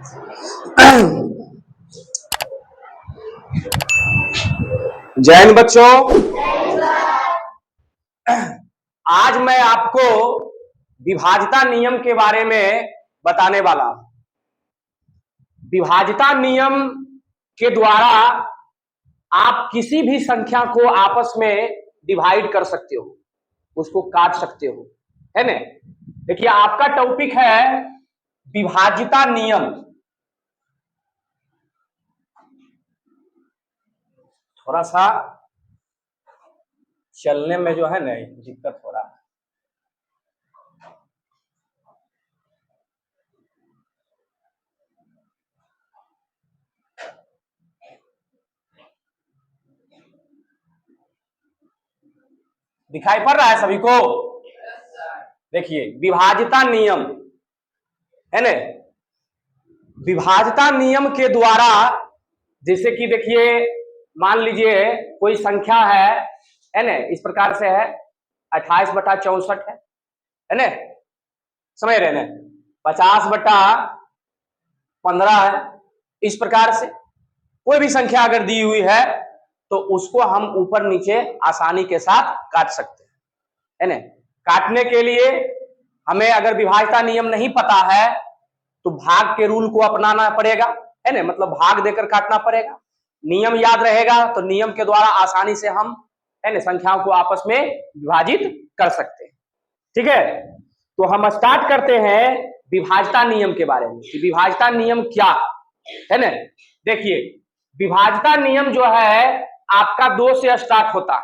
जय हिंद बच्चों। आज मैं आपको विभाज्यता नियम के बारे में बताने वाला हूं। विभाज्यता नियम के द्वारा आप किसी भी संख्या को आपस में डिवाइड कर सकते हो, उसको काट सकते हो, है ना। देखिए, आपका टॉपिक है विभाज्यता नियम। थोड़ा सा चलने में जो है ना दिक्कत हो रहा है। दिखाई पड़ रहा है सभी को? देखिए, विभाज्यता नियम है ना। विभाज्यता नियम के द्वारा जैसे कि देखिए, मान लीजिए कोई संख्या है ना, इस प्रकार से है 28/64 है ना, समझ रहे ना। 50/15 है। इस प्रकार से कोई भी संख्या अगर दी हुई है तो उसको हम ऊपर नीचे आसानी के साथ काट सकते हैं, है ना। काटने के लिए हमें अगर विभाज्यता नियम नहीं पता है तो भाग के रूल को अपनाना पड़ेगा, है ना। मतलब भाग देकर काटना पड़ेगा। नियम याद रहेगा तो नियम के द्वारा आसानी से हम, है ना, संख्याओं को आपस में विभाजित कर सकते हैं। ठीक है, तो हम स्टार्ट करते हैं विभाज्यता नियम के बारे में कि विभाज्यता नियम क्या है ना। देखिए, विभाज्यता नियम जो है आपका 2 से स्टार्ट होता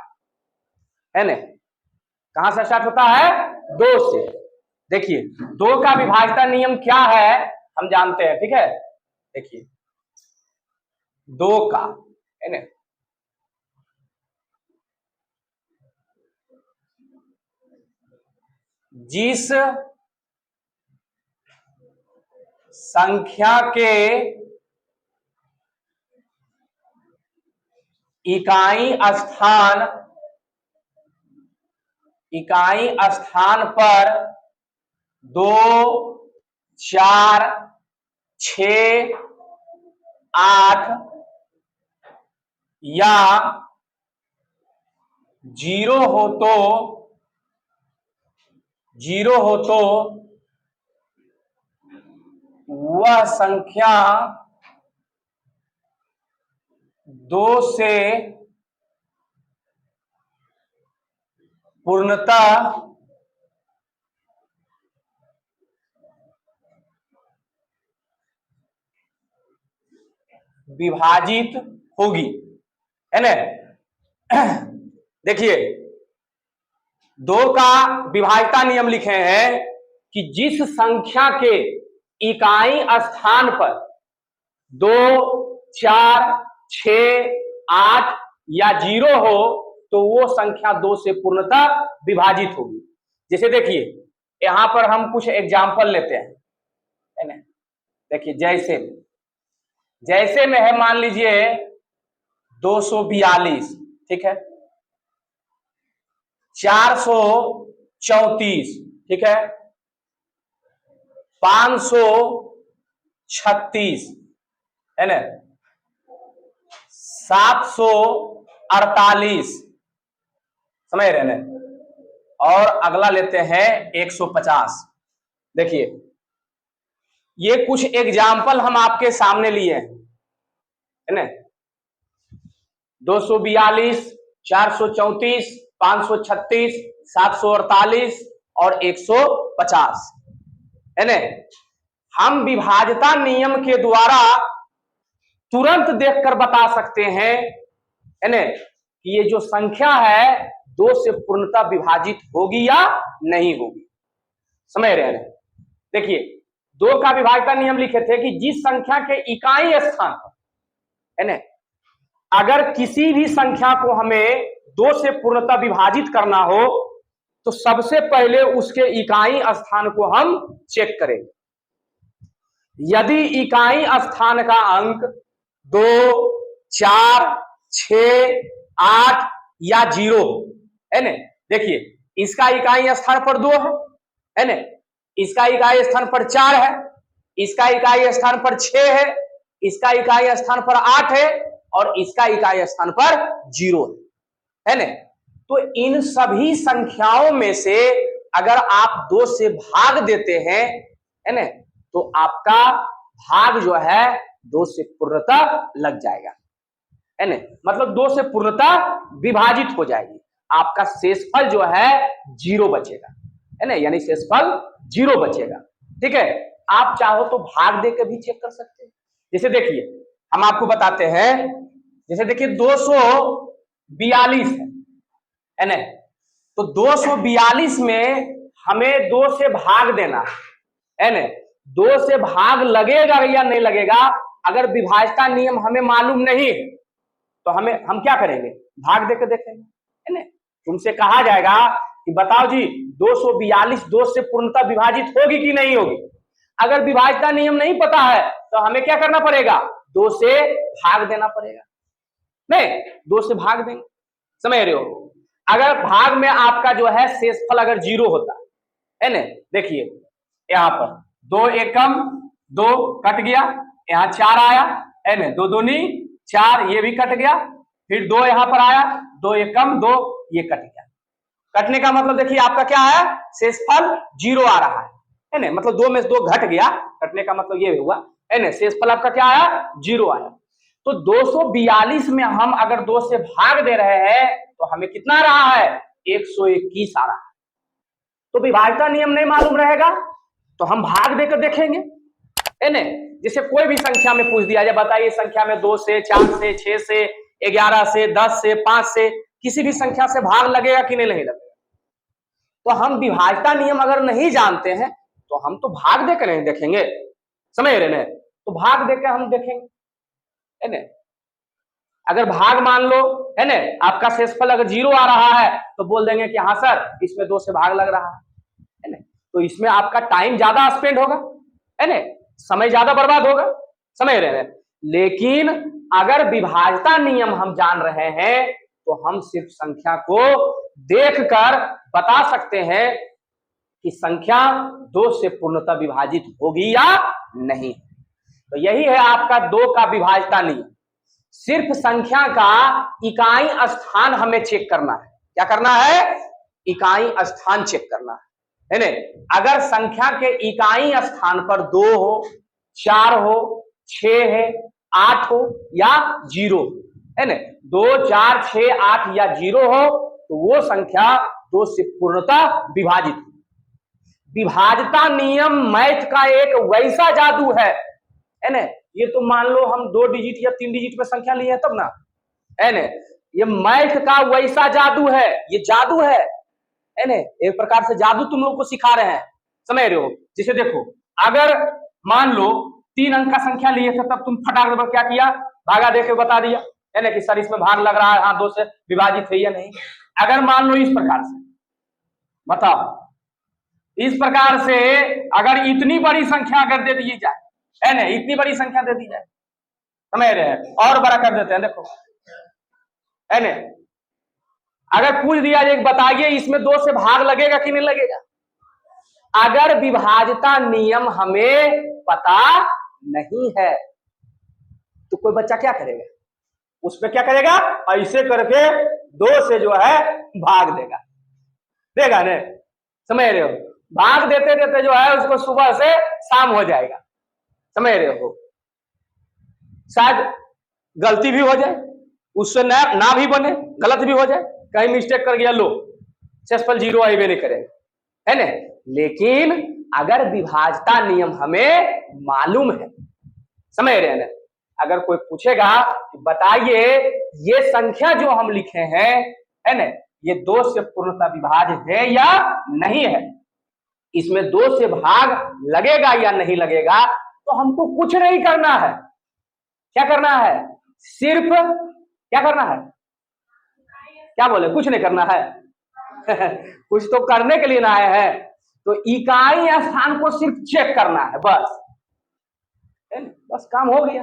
है ना। कहां से स्टार्ट होता है? 2 से। देखिए, 2 का विभाज्यता नियम क्या है हम जानते हैं, ठीक है। देखिए, 2 का, है ना, जिस संख्या के इकाई स्थान पर 2, 4, 6, 8 या 0 हो तो वह संख्या 2 से पूर्णतः विभाजित होगी, है ना। देखिए, 2 का विभाज्यता नियम लिखे हैं कि जिस संख्या के इकाई स्थान पर 2, 4, 6, 8 या 0 हो तो वो संख्या 2 से पूर्णतः विभाजित होगी। जैसे देखिए, यहां पर हम कुछ एग्जाम्पल लेते हैं, है ना। देखिए, जैसे में है, मान लीजिए 242, ठीक है, 434, ठीक है, 536, है ना, 748, समझ रहे ना। और अगला लेते हैं 150। देखिए, ये कुछ एग्जाम्पल हम आपके सामने लिए हैं, है ना। 242, 434, 536, 748 और 150, है ना। हम विभाज्यता नियम के द्वारा तुरंत देखकर बता सकते हैं, है ना, कि ये जो संख्या है 2 से पूर्णतः विभाजित होगी या नहीं होगी। समझ रहे हैं? देखिए, 2 का विभाज्यता नियम लिखे थे कि जिस संख्या के इकाई स्थान पर, है ना, अगर किसी भी संख्या को हमें 2 से पूर्णतः विभाजित करना हो तो सबसे पहले उसके इकाई स्थान को हम चेक करेंगे। यदि इकाई स्थान का अंक 2, 4, 6, 8 या 0, है ना। देखिए, इसका इकाई स्थान पर 2 है ना, इसका इकाई स्थान पर 4 है, इसका इकाई स्थान पर 6 है, इसका इकाई स्थान पर 8 है और इसका इकाई स्थान पर 0 है ना। तो इन सभी संख्याओं में से अगर आप 2 से भाग देते हैं, है ना, तो आपका भाग जो है 2 से पूर्णतः लग जाएगा, है ना, मतलब 2 से पूर्णतः विभाजित हो जाएगी। आपका शेषफल जो है 0 बचेगा, है ना, यानी शेषफल 0 बचेगा। ठीक है, आप चाहो तो भाग देकर भी चेक कर सकते हैं। जैसे देखिए, हम आपको बताते हैं, जैसे देखिए 242 है ना, तो 242 में हमें 2 से भाग देना है ना। 2 से भाग लगेगा या नहीं लगेगा, अगर विभाज्यता नियम हमें मालूम नहीं है तो हम क्या करेंगे, भाग देकर देखेंगे, है ना। तुमसे कहा जाएगा कि बताओ जी 242 2 से पूर्णतः विभाजित होगी कि नहीं होगी। अगर विभाज्यता नियम नहीं पता है तो हमें क्या करना पड़ेगा, 2 से भाग देना पड़ेगा। नहीं, 2 से भाग देंगे, समझ रहे हो। अगर भाग में आपका जो है शेषफल अगर 0 होता है ना, देखिए यहां पर 2 एकम 2 कट गया, यहां 4 आया, है ना, 2 दूनी 4, ये भी कट गया, फिर 2 यहां पर आया, 2 एकम 2, ये कट गया। कटने का मतलब देखिए आपका क्या है, शेषफल 0 आ रहा है ना, मतलब 2 में से 2 घट गया, कटने का मतलब ये हुआ, है ना, शेषफल आपका क्या आया, 0 आया। तो 242 में हम अगर 2 से भाग दे रहे हैं तो हमें कितना आ रहा है, 121 आ रहा है। तो विभाज्यता नियम नहीं मालूम रहेगा तो हम भाग देकर देखेंगे, है ना। जैसे कोई भी संख्या में पूछ दिया जाए, बताइए संख्या में 2 से 4 से 6 से 11 से 10 से 5 से किसी भी संख्या से भाग लगेगा कि नहीं लगेगा। तो हम विभाज्यता नियम अगर नहीं जानते हैं तो हम तो भाग देकर नहीं देखेंगे, समझ रहे ना, तो भाग देकर हम देखेंगे, है ना। अगर भाग मान लो, है ना, आपका शेषफल अगर 0 आ रहा है तो बोल देंगे कि हाँ सर इसमें 2 से भाग लग रहा है ना। तो इसमें आपका टाइम ज्यादा स्पेंड होगा, है ना, समय ज्यादा बर्बाद होगा, समझ रहे हैं। लेकिन अगर विभाज्यता नियम हम जान रहे हैं तो हम सिर्फ संख्या को देखकर बता सकते हैं कि संख्या 2 से पूर्णतः विभाजित होगी या नहीं। तो यही है आपका 2 का विभाज्यता नियम। सिर्फ संख्या का इकाई स्थान हमें चेक करना है। क्या करना है, इकाई स्थान चेक करना है ना। अगर संख्या के इकाई स्थान पर 2 हो, 4 हो, 6 है, 8 हो या 0, है ना, 2 4 6 8 या 0 हो तो वो संख्या 2 से पूर्णतः विभाजित। विभाज्यता नियम मैथ का एक वैसा जादू है ना। ये तो मान लो हम 2 डिजिट या 3 डिजिट में संख्या लिए हैं तब ना, है ना। ये मैथ का वैसा जादू है, ये जादू है ना, एक प्रकार से जादू तुम लोग को सिखा रहे हैं, समझ रहे हो। जैसे देखो, अगर मान लो 3 अंक का संख्या लिए थे तब तुम फटाक से क्या किया, भागा देके बता दिया, है ना, कि सर इसमें भाग लग रहा है, हाँ 2 से विभाजित है या नहीं। अगर मान लो इस प्रकार से बताओ, इस प्रकार से अगर इतनी बड़ी संख्या अगर दे दी जाए, है ना, इतनी बड़ी संख्या दे दी जाए, समझ रहे हैं, और बड़ा कर देते हैं, देखो, है ना। अगर पूछ दिया जाए बताइए इसमें 2 से भाग लगेगा कि नहीं लगेगा, अगर विभाज्यता नियम हमें पता नहीं है तो कोई बच्चा क्या करेगा, उसमें क्या करेगा, ऐसे करके 2 से जो है भाग देगा ने, समझ रहे हो। भाग देते देते जो है उसको सुबह से शाम हो जाएगा, समझ रहे हो। शायद गलती भी हो जाए, उससे ना भी बने, गलत भी हो जाए, कहीं मिस्टेक कर गया, लो शेषफल 0 आए नहीं करेगा, है ना। लेकिन अगर विभाज्यता नियम हमें मालूम है, समझ रहे हैं ना। अगर कोई पूछेगा कि बताइए ये संख्या जो हम लिखे हैं, है ना, ये 2 से पूर्णतः विभाज्य है या नहीं है, इसमें 2 से भाग लगेगा या नहीं लगेगा, तो हमको कुछ नहीं करना है। क्या करना है, सिर्फ क्या करना है, क्या बोले, कुछ नहीं करना है कुछ तो करने के लिए ना आए हैं, तो इकाई स्थान को सिर्फ चेक करना है, बस, है ना, बस काम हो गया,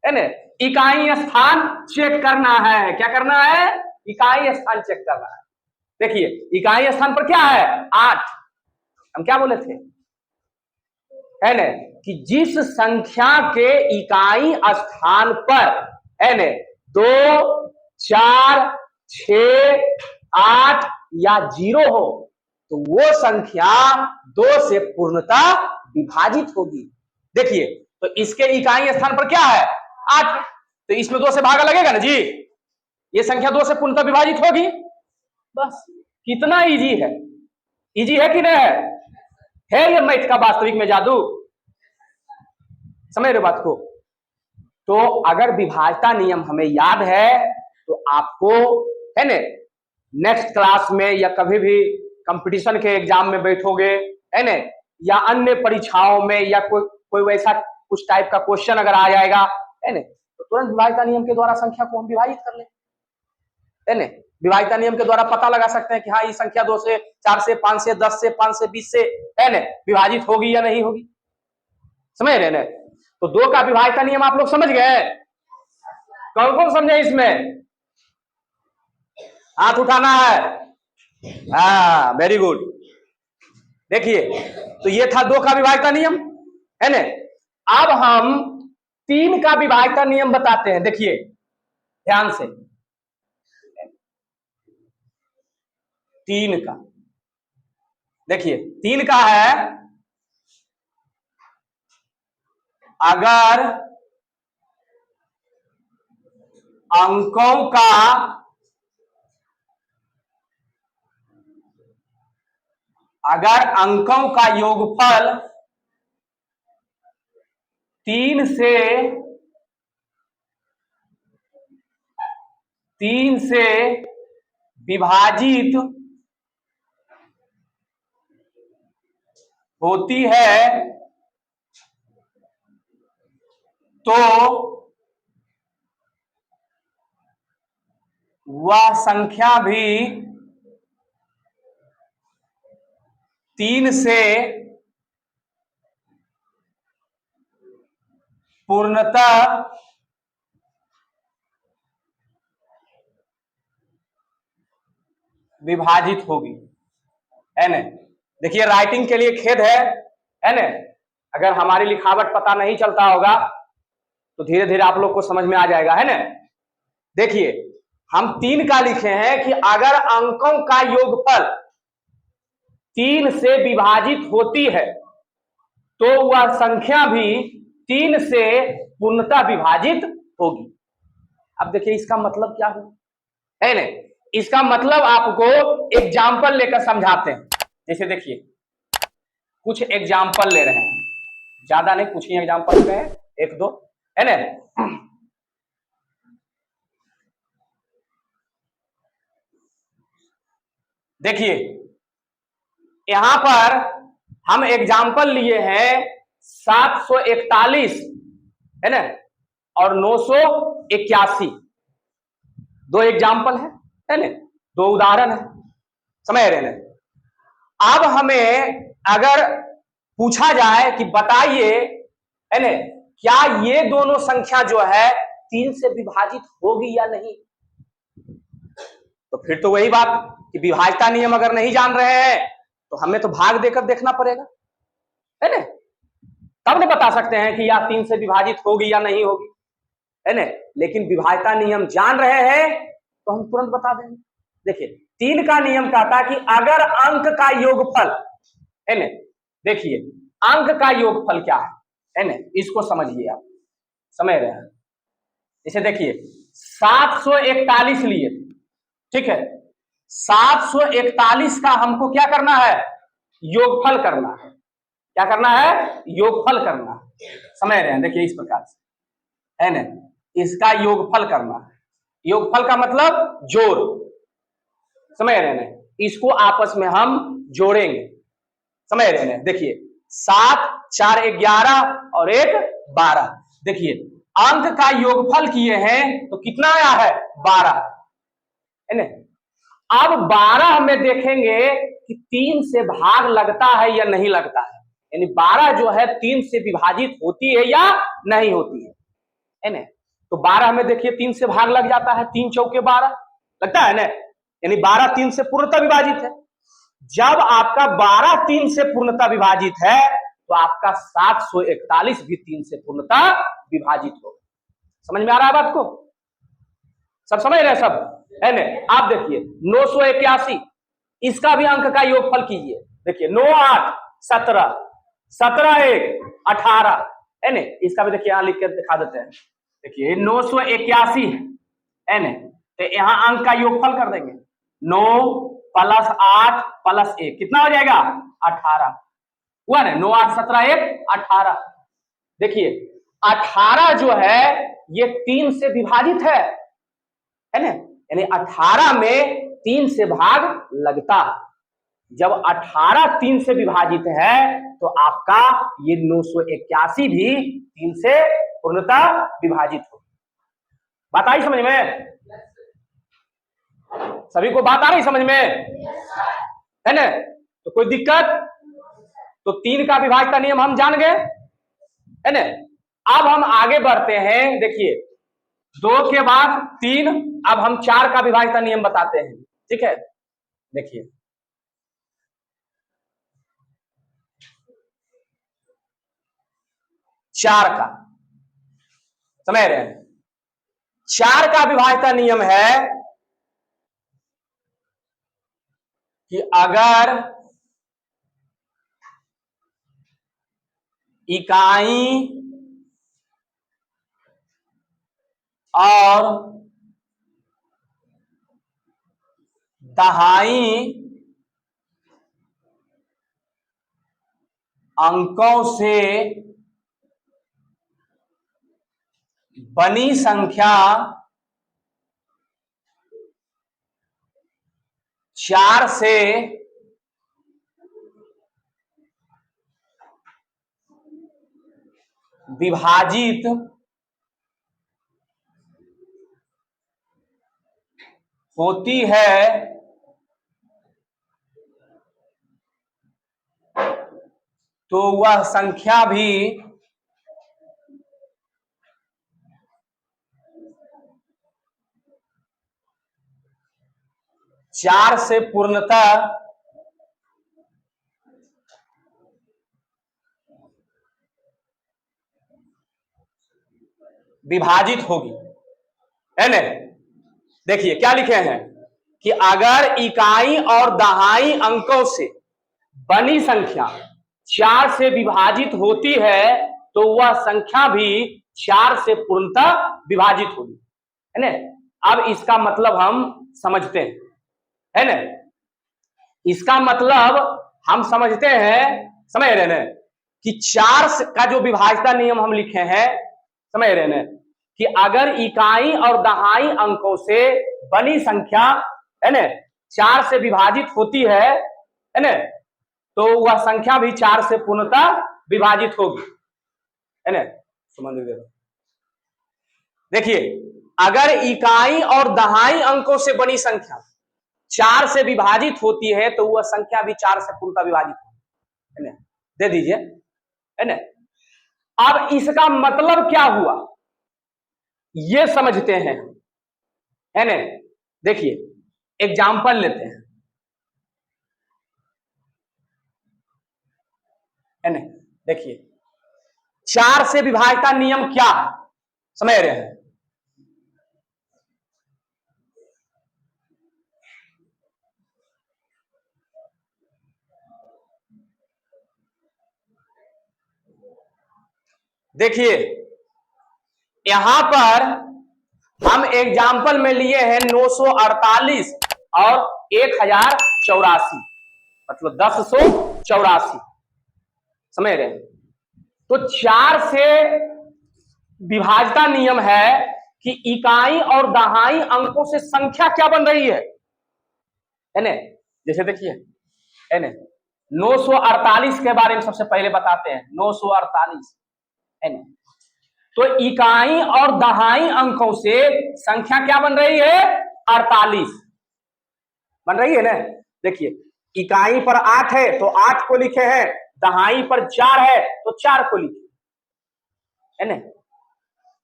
है ना। इकाई स्थान चेक करना है, क्या करना है, इकाई स्थान चेक करना है। देखिए इकाई स्थान पर क्या है, 8, हम क्या बोले थे, है न, कि जिस संख्या के इकाई स्थान पर है न 2, 4, 6, 8 या 0 हो तो वो संख्या 2 से पूर्णतः विभाजित होगी। देखिए तो इसके इकाई स्थान पर क्या है 8, तो इसमें 2 से भागा लगेगा ना जी, ये संख्या 2 से पूर्णतः विभाजित होगी। बस कितना इजी है, इजी है कि नहीं है ये मैथ का वास्तविक में जादू, समझ रहे बात को। तो अगर विभाज्यता नियम हमें याद है तो आपको है ना नेक्स्ट क्लास में या कभी भी कंपटीशन के एग्जाम में बैठोगे है ना, या अन्य परीक्षाओं में या कोई वैसा कुछ टाइप का क्वेश्चन अगर आ जाएगा है ना, तो तुरंत विभाज्यता नियम के द्वारा संख्या को हम विभाजित कर ले, है ना। विभाज्यता नियम के द्वारा पता लगा सकते हैं कि हाँ ये संख्या 2 से 4 से 5 से 10 से 5 से 20 से है ना विभाजित होगी या नहीं होगी, समझ रहे ना। तो 2 का विभाज्यता नियम आप लोग समझ गए, कौन कौन समझे इसमें हाथ उठाना है, हाँ वेरी गुड। देखिए तो ये था 2 का विभाज्यता नियम, है ना। अब हम 3 का विभाज्यता नियम बताते हैं, देखिए ध्यान से। 3 का देखिए 3 का है, अगर अंकों का योगफल 3 से विभाजित होती है तो वह संख्या भी 3 से पूर्णतः विभाजित होगी, है ना। देखिए राइटिंग के लिए खेद है ना, अगर हमारी लिखावट पता नहीं चलता होगा तो धीरे धीरे आप लोग को समझ में आ जाएगा, है ना। देखिए हम 3 का लिखे हैं कि अगर अंकों का योगफल 3 से विभाजित होती है तो वह संख्या भी 3 से पूर्णतः विभाजित होगी। अब देखिए इसका मतलब क्या है ना, इसका मतलब आपको एग्जाम्पल लेकर समझाते हैं। जैसे देखिए कुछ एग्जाम्पल ले रहे हैं, ज्यादा नहीं कुछ ही एग्जाम्पल ले रहे हैं, 1-2 है ना। देखिए यहां पर हम एग्जाम्पल लिए हैं 741 है ना और 981, 2 एग्जाम्पल है ना, 2 उदाहरण है, समझ रहे हैं। अब हमें अगर पूछा जाए कि बताइए है ना क्या ये दोनों संख्या जो है 3 से विभाजित होगी या नहीं, तो फिर तो वही बात कि विभाज्यता नियम अगर नहीं जान रहे हैं तो हमें तो भाग देकर देखना पड़ेगा, है ना, तब नहीं बता सकते हैं कि यह 3 से विभाजित होगी या नहीं होगी, है ना। लेकिन विभाज्यता नियम जान रहे हैं तो हम तुरंत बता देंगे। देखिए 3 का नियम कहता है कि अगर अंक का योगफल है ना, देखिए अंक का योगफल क्या है ना, इसको समझिए आप, समझ रहे हैं। इसे देखिए 741 लिए, ठीक है, 741 का हमको क्या करना है, योगफल करना है। क्या करना है, योगफल करना है, समझ रहे हैं। देखिए इस प्रकार से है ना, इसका योगफल करना है। योगफल का मतलब जोड़, समझ रहे हैं, इसको आपस में हम जोड़ेंगे, समझ रहे हैं। देखिए 7, 4, 11 और 1, 12। देखिए अंक का योगफल किए हैं तो कितना आया है, 12, है ना। अब 12 में देखेंगे कि 3 से भाग लगता है या नहीं लगता है, यानी 12 जो है 3 से विभाजित होती है या नहीं होती है ना। तो 12 में देखिए 3 से भाग लग जाता है, 3 चौके 12 लगता है ना, यानी 12 3 से पूर्णतः विभाजित है। जब आपका 12 3 से पूर्णतः विभाजित है तो आपका 741 भी 3 से पूर्णतः विभाजित होगा। समझ में आ रहा है बात को? सब समझ रहे हैं सब, है ना? आप देखिए 981, इसका भी अंक का योगफल कीजिए। देखिए 9 8 17, 17 1 18, है ना? इसका भी देखिए यहां लिख कर दिखा देते हैं। देखिए 981 है ना, तो यहां अंक का योगफल कर देंगे। 9 + 8 + 1 कितना हो जाएगा? 18 हुआ ना। 9 8 17 1 18। देखिए 18 जो है ये 3 से विभाजित है ना, यानी 18 में 3 से भाग लगता। जब 18 3 से विभाजित है तो आपका ये 981 भी 3 से पूर्णतः विभाजित हो। बात आई समझ में? सभी को बात आ रही समझ में, है ना? तो कोई दिक्कत? तो 3 का विभाज्यता नियम हम जान गए, है ना? अब हम आगे बढ़ते हैं। देखिए 2 के बाद 3, अब हम 4 का विभाज्यता नियम बताते हैं। ठीक है, देखिए 4 का समझ रहे हैं। 4 का विभाज्यता नियम है कि अगर इकाई और दहाई अंकों से बनी संख्या 4 से विभाजित होती है तो वह संख्या भी चार से पूर्णतः विभाजित होगी, है ना? देखिए क्या लिखे हैं कि अगर इकाई और दहाई अंकों से बनी संख्या 4 से विभाजित होती है तो वह संख्या भी 4 से पूर्णतः विभाजित होगी, है ना? अब इसका मतलब हम समझते हैं, है ना? इसका मतलब हम समझते हैं, समझ रहे ना, कि 4 का जो विभाज्यता नियम हम लिखे हैं, समझ रहे ना, कि अगर इकाई और दहाई अंकों से बनी संख्या, है ना, 4 से विभाजित होती है ना, तो वह संख्या भी 4 से पूर्णतः विभाजित होगी, है ना? समझ लीजिए। देखिए अगर इकाई और दहाई अंकों से बनी संख्या 4 से विभाजित होती है तो वह संख्या भी 4 से पूर्णतः विभाजित होगी, है ना? दे दीजिए, है ना? अब इसका मतलब क्या हुआ ये समझते हैं, है ना? देखिए एग्जाम्पल लेते हैं, है ना? देखिए 4 से विभाज्यता नियम क्या है समझ रहे हैं? देखिए यहां पर हम एग्जाम्पल में लिए हैं 948 और 1084, मतलब 1084, समझ रहे हैं? तो 4 से विभाज्यता नियम है कि इकाई और दहाई अंकों से संख्या क्या बन रही है ना? जैसे देखिए, है ना, 948 के बारे में सबसे पहले बताते हैं। 948, है ना, तो इकाई और दहाई अंकों से संख्या क्या बन रही है? 48 बन रही है ना? देखिए इकाई पर 8 है तो 8 को लिखे हैं, दहाई पर 4 है तो 4 को लिखे, है ना?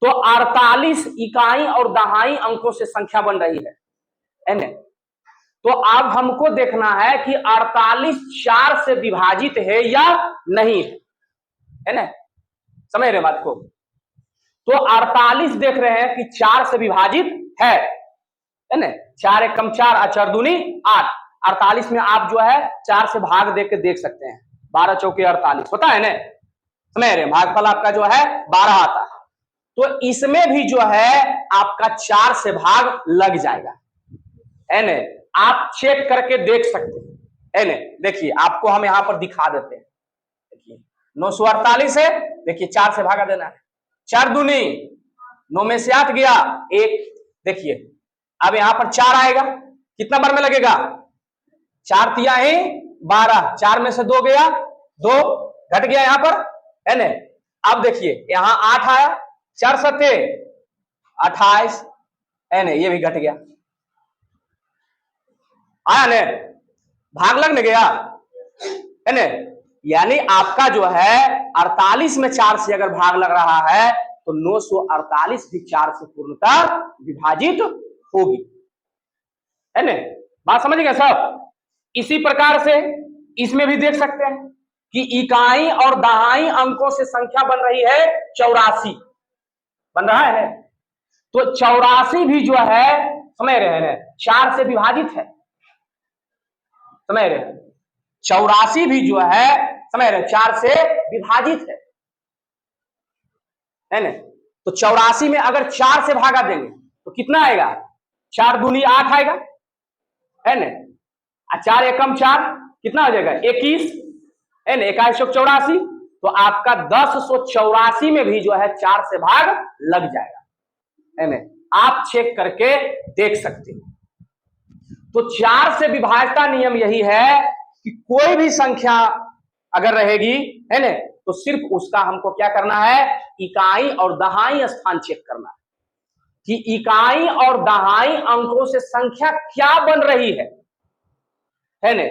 तो 48 इकाई और दहाई अंकों से संख्या बन रही है ना? तो अब हमको देखना है कि 48 4 से विभाजित है या नहीं है। है ना, समझ रहे बात को। तो 48 देख रहे हैं कि 4 से विभाजित है ना, 4 एकम 4 और 4 दूनी 8। 48 में आप जो है 4 से भाग दे के देख सकते हैं, 12 चौके 48 होता है ना, समझ रहे, भागफल आपका जो है 12 आता है। तो इसमें भी जो है आपका 4 से भाग लग जाएगा, है ना, आप चेक करके देख सकते हैं, है ना। देखिए आपको हम यहां पर दिखा देते हैं, देखिए 948 है, देखिए 4 से भागा देना है, 4 दूनी 9 में से 8 गया 1, देखिए अब यहां पर 4 आएगा, कितना बार में लगेगा, 4 तिया ही 12, 4 में से 2 गया 2, घट गया यहां पर, है ना। अब देखिए यहां 8 आया, 4 सत्ते 28, है ना, ये भी घट गया, आया ने, भाग लगने गया, है ना। यानी आपका जो है 48 में 4 से अगर भाग लग रहा है तो 948 भी 4 से पूर्णतः विभाजित होगी, है ना, बात समझ गए सब। इसी प्रकार से इसमें भी देख सकते हैं कि इकाई और दहाई अंकों से संख्या बन रही है 84, बन रहा है, तो 84 भी जो है समझ रहे हैं 4 से विभाजित है, समझ रहे, 84 भी जो है समझ रहे 4 से विभाजित है ना। तो 84 में अगर 4 से भागा देंगे तो कितना आएगा, 4 दूनी 8 आएगा, है ना, 4 एकम 4 कितना हो जाएगा 21, है ना, 2184। तो आपका 1084 में भी जो है 4 से भाग लग जाएगा, है ना, आप चेक करके देख सकते हैं। तो 4 से विभाज्यता नियम यही है कि कोई भी संख्या अगर रहेगी, है ना, तो सिर्फ उसका हमको क्या करना है, इकाई और दहाई स्थान चेक करना है कि इकाई और दहाई अंकों से संख्या क्या बन रही है ना।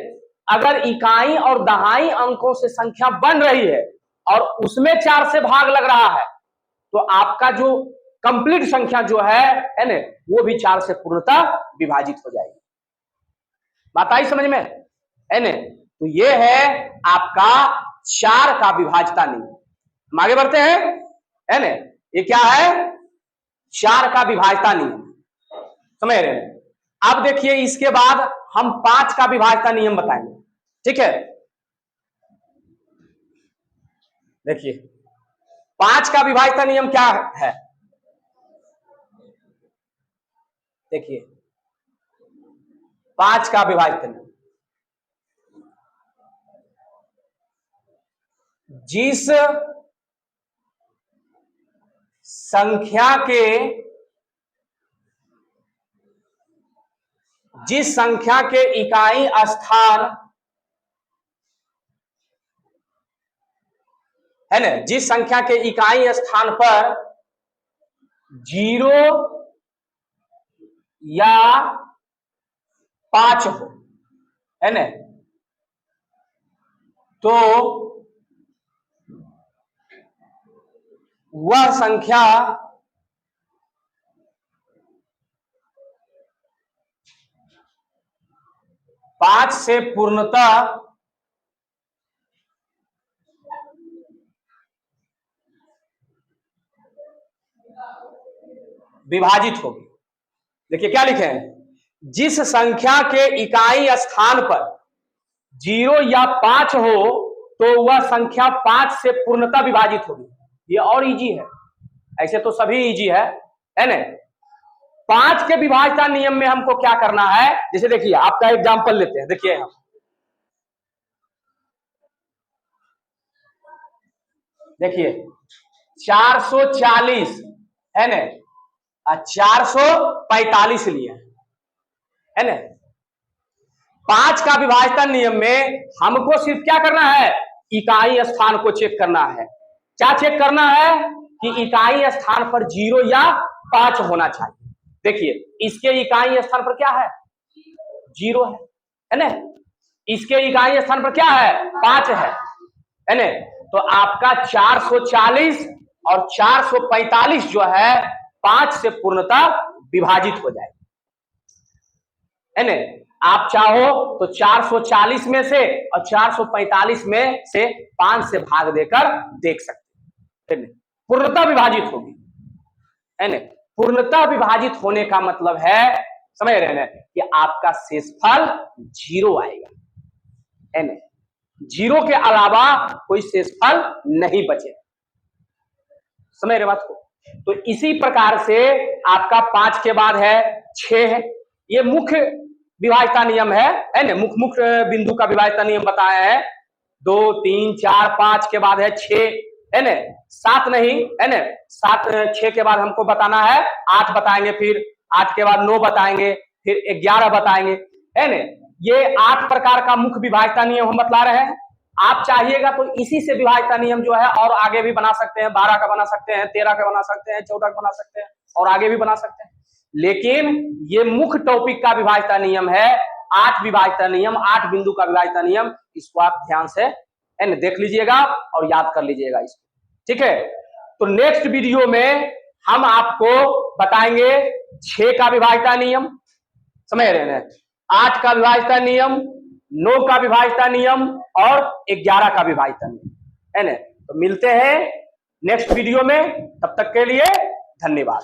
अगर इकाई और दहाई अंकों से संख्या बन रही है और उसमें 4 से भाग लग रहा है तो आपका जो कंप्लीट संख्या जो है ना, वो भी 4 से पूर्णतः विभाजित हो जाएगी। बात आई समझ में, है ना। तो ये है आपका 4 का विभाज्यता नियम। हम आगे बढ़ते हैं, है ना, ये क्या है, 4 का विभाज्यता नियम, समझ रहे हैं। अब देखिए इसके बाद हम 5 का विभाज्यता नियम बताएंगे, ठीक है। देखिए 5 का विभाज्यता नियम क्या है, देखिए 5 का विभाज्यता नियम, जिस संख्या के इकाई स्थान, है ना, जिस संख्या के इकाई स्थान पर 0 या 5 हो, है ना, तो वह संख्या पांच से पूर्णतः विभाजित होगी। देखिए क्या लिखे हैं, जिस संख्या के इकाई स्थान पर 0 या 5 हो तो वह संख्या 5 से पूर्णतः विभाजित होगी। ये और इजी है, ऐसे तो सभी इजी है ना। 5 के विभाज्यता नियम में हमको क्या करना है, जैसे देखिए आपका एग्जांपल लेते हैं, देखिए हम देखिए 440 है ना, 445 लिए, है ना। 5 का विभाज्यता नियम में हमको सिर्फ क्या करना है, इकाई स्थान को चेक करना है। क्या चेक करना है कि इकाई स्थान पर 0 या 5 होना चाहिए। देखिए इसके इकाई स्थान पर क्या है, 0 है ना, इसके इकाई स्थान पर क्या है, 5 है ना। तो आपका 440 और 445 जो है 5 से पूर्णतः विभाजित हो जाएगा, है ना। आप चाहो तो 440 में से और 445 में से 5 से भाग देकर देख सकते हैं। पूर्णतः विभाजित होगी, है ना। पूर्णतः विभाजित होने का मतलब है, समझ रहे हैं, कि आपका शेषफल 0 आएगा, है ना। 0 के अलावा कोई शेषफल नहीं बचे, समझ रहे बात को। तो इसी प्रकार से आपका 5 के बाद है 6 है, ये मुख्य विभाज्यता नियम है ना। मुख्य बिंदु का विभाज्यता नियम बताया है। 2 3 4 5 के बाद है 6, है ना। 7 नहीं, है ना। 7 6 के बाद हमको बताना है 8 बताएंगे, फिर 8 के बाद 9 बताएंगे, फिर 11 बताएंगे, है ना। ये 8 प्रकार का मुख्य विभाज्यता नियम हम बतला रहे हैं। आप चाहिएगा तो इसी से विभाज्यता नियम जो है और आगे भी बना सकते हैं, 12 का बना सकते हैं, 13 का बना सकते हैं, 14 का बना सकते हैं और आगे भी बना सकते हैं। लेकिन ये मुख्य टॉपिक का विभाज्यता नियम है 8 विभाज्यता नियम, 8 बिंदु का विभाज्यता नियम। इसको आप ध्यान से देख लीजिएगा और याद कर लीजिएगा इसको, ठीक है। तो नेक्स्ट वीडियो में हम आपको बताएंगे 6 का विभाज्यता नियम, समझ रहे हैं, 8 का विभाज्यता नियम, 9 का विभाज्यता नियम और 11 का विभाज्यता नियम, है ना। तो मिलते हैं नेक्स्ट वीडियो में, तब तक के लिए धन्यवाद।